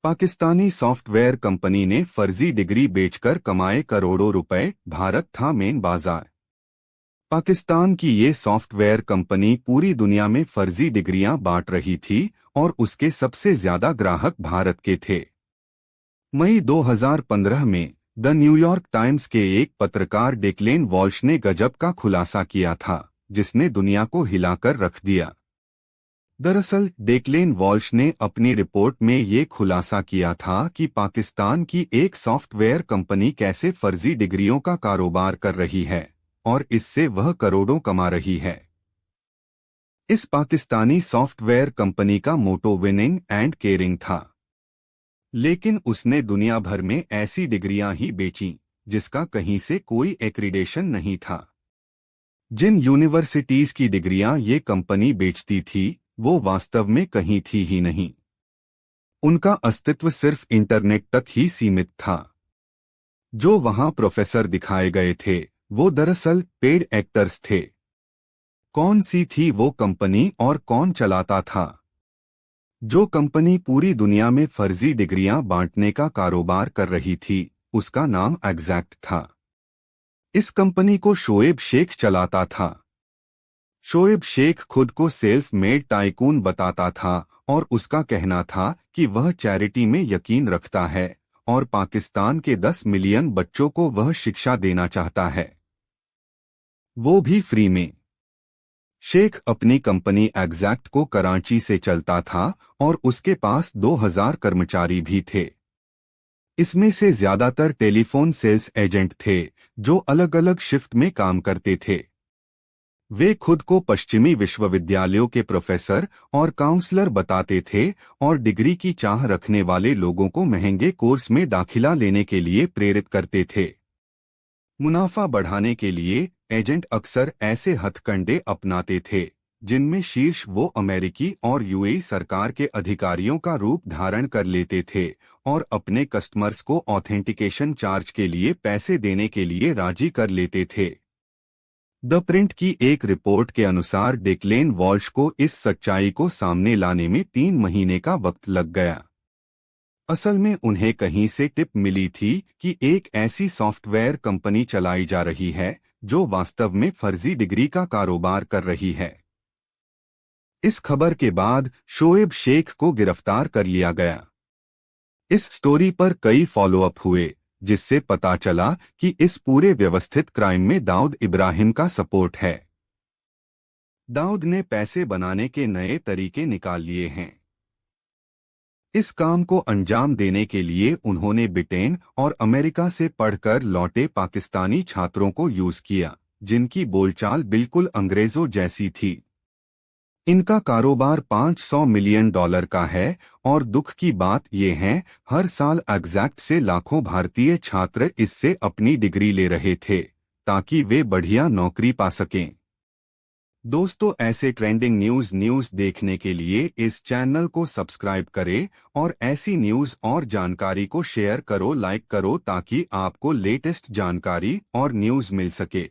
Pakistani software company ने फर्जी degree बेचकर कमाए करोड़ों रुपए, भारत था मेन बाजार। पाकिस्तान की ये सॉफ्टवेयर कंपनी पूरी दुनिया में फर्जी डिग्रियां बांट रही थी और उसके सबसे ज्यादा ग्राहक भारत के थे। मई 2015 में द न्यूयॉर्क टाइम्स के एक पत्रकार डेक्लेन वॉल्श ने गजब का खुलासा किया था, जिसने दुनिया को हिलाकर रख दिया। दरअसल डेक्लेन वॉल्श ने अपनी रिपोर्ट में ये खुलासा किया था कि पाकिस्तान की एक सॉफ्टवेयर कंपनी कैसे फर्जी डिग्रियों का कारोबार कर रही है और इससे वह करोड़ों कमा रही है। इस पाकिस्तानी सॉफ्टवेयर कंपनी का मोटो विनिंग एंड केयरिंग था, लेकिन उसने दुनिया भर में ऐसी डिग्रियां ही बेचीं जिसका कहीं से कोई एक्रीडेशन नहीं था। जिन यूनिवर्सिटीज की डिग्रियां ये कंपनी बेचती थी वो वास्तव में कहीं थी ही नहीं। उनका अस्तित्व सिर्फ इंटरनेट तक ही सीमित था। जो वहां प्रोफेसर दिखाए गए थे वो दरअसल पेड एक्टर्स थे। कौन सी थी वो कंपनी और कौन चलाता था? जो कंपनी पूरी दुनिया में फर्जी डिग्रियां बांटने का कारोबार कर रही थी उसका नाम एग्जैक्ट था। इस कंपनी को शोएब शेख चलाता था। शोएब शेख खुद को सेल्फ मेड टाइकून बताता था और उसका कहना था कि वह चैरिटी में यकीन रखता है और पाकिस्तान के 10 मिलियन बच्चों को वह शिक्षा देना चाहता है, वो भी फ्री में। शेख अपनी कंपनी एग्जैक्ट को कराची से चलता था और उसके पास 2000 कर्मचारी भी थे। इसमें से ज्यादातर टेलीफोन सेल्स एजेंट थे जो अलग अलग शिफ्ट में काम करते थे। वे खुद को पश्चिमी विश्वविद्यालयों के प्रोफेसर और काउंसलर बताते थे और डिग्री की चाह रखने वाले लोगों को महंगे कोर्स में दाखिला लेने के लिए प्रेरित करते थे। मुनाफा बढ़ाने के लिए एजेंट अक्सर ऐसे हथकंडे अपनाते थे जिनमें शीर्ष वो अमेरिकी और यूएई सरकार के अधिकारियों का रूप धारण कर लेते थे और अपने कस्टमर्स को ऑथेंटिकेशन चार्ज के लिए पैसे देने के लिए राजी कर लेते थे। द प्रिंट की एक रिपोर्ट के अनुसार डेक्लेन वॉल्श को इस सच्चाई को सामने लाने में 3 महीने का वक्त लग गया। असल में उन्हें कहीं से टिप मिली थी कि एक ऐसी सॉफ्टवेयर कंपनी चलाई जा रही है जो वास्तव में फर्जी डिग्री का कारोबार कर रही है। इस खबर के बाद शोएब शेख को गिरफ्तार कर लिया गया। इस स्टोरी पर कई फॉलोअप हुए जिससे पता चला कि इस पूरे व्यवस्थित क्राइम में दाऊद इब्राहिम का सपोर्ट है। दाऊद ने पैसे बनाने के नए तरीके निकाल लिए हैं। इस काम को अंजाम देने के लिए उन्होंने ब्रिटेन और अमेरिका से पढ़कर लौटे पाकिस्तानी छात्रों को यूज किया, जिनकी बोलचाल बिल्कुल अंग्रेजों जैसी थी। इनका कारोबार $500 मिलियन का है और दुख की बात यह है हर साल एग्जैक्ट से लाखों भारतीय छात्र इससे अपनी डिग्री ले रहे थे ताकि वे बढ़िया नौकरी पा सकें। दोस्तों, ऐसे ट्रेंडिंग न्यूज़ देखने के लिए इस चैनल को सब्सक्राइब करें और ऐसी न्यूज़ और जानकारी को शेयर करो, लाइक करो ताकि आपको लेटेस्ट जानकारी और न्यूज़ मिल सके।